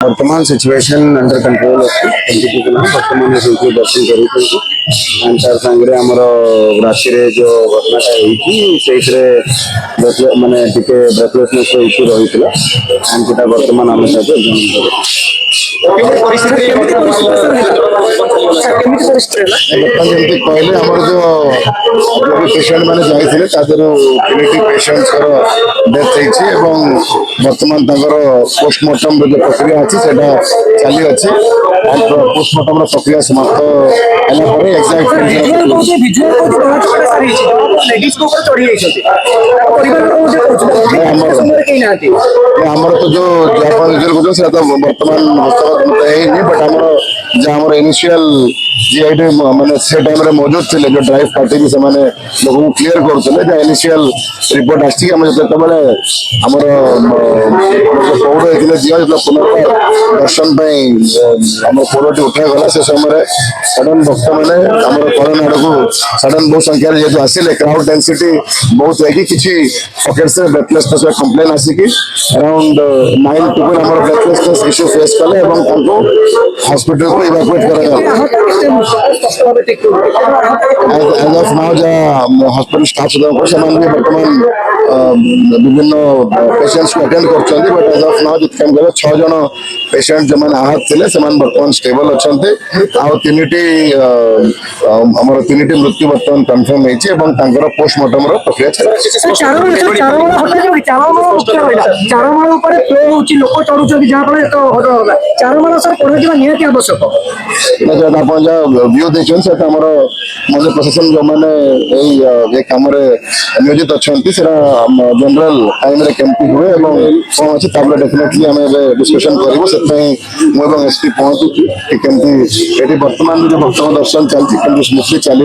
वर्तमान situation under control अच्छी वर्तमान दर्शन कर आमर राति जो घटनाटा माने टिके ब्रेथलेसनेस इश्यू रही एंड सेटा वर्तमान आम जमी कहले आमर जो पेशेंट मैंने जाते पेशेंट्स डेथ होती वर्तमान पोस्टमार्टम जो प्रक्रिया अच्छी चली अच्छी पोस्टमार्टम प्रक्रिया समाप्त आमर तो जो वर्तमान हस्तगत बट आमर इनिशियल जी माने से टाइम रे मौजूद थे जो ड्राइव पार्टी भी से माने लोगों को क्लियर करते इनिशियल रिपोर्ट आसी आमर पौड़ होते झील जो पुनर्वार दर्शन पौड़टी उठा गला से समय सडन भक्त मैंने करण आड़ को सडन बहुत संख्यार जेहतु आसिले क्राउड डेंसिटी बहुत है किसी पॉकेट्स ब्रेथलेसनेस कंप्लेन आसिक अराउंड 9 पीपल आम ब्रेथलेसनेस इश्यू फेस कले हॉस्पिटल को इवाकुएट करा एज ऑफ नाउ जहाँ हॉस्पिटल स्टाफ बर्तमान विभिन्न पेशेंट्स को अटेंड कर बट एज ऑफ नाउ जितने गले 6 जन पेशेंट जो मैंने आहत थे से बर्तमान स्टेबल अच्छा आमर 3टी मृत्यु बर्तमान कन्फर्म होती पोस्टमार्टम प्रक्रिया व्यू देखते मध्य प्रशासन जो मैंने कम नियोजित अच्छा जनरल टाइम केमती हुए कौन अच्छे डेफिनेटली आम डिस्कसन करूँ एसपी पहुंचुची केमती बर्तमान जो भक्त दर्शन चलती स्मूथली चलो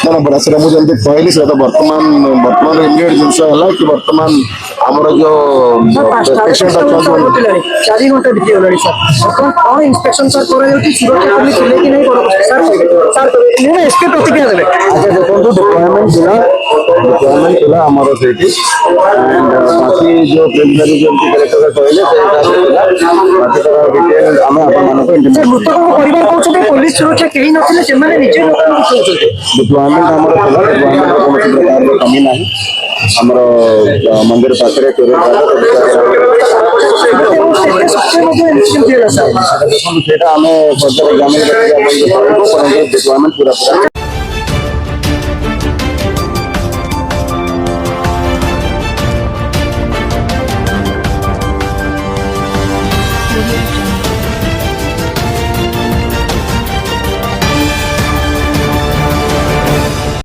ना बड़ा से मुझे कहली से बर्तमान बर्तमान इमिडिएट जिनस है कि बर्तमान आमर जो पेशेंट डिप्लॉयमेंट आमर से बाकी जो प्रिलिमिनरी जो कलेक्टर कहले बाकी डिटेल आम पुलिस सुरक्षा कहीं डिप्लॉयमेंट आमर डिप्लॉयमेंट कौन प्रकार कमी ना आमर मंदिर पाखे देखो आम फर्दर एग्जामिन डिप्लॉयमेंट पूरा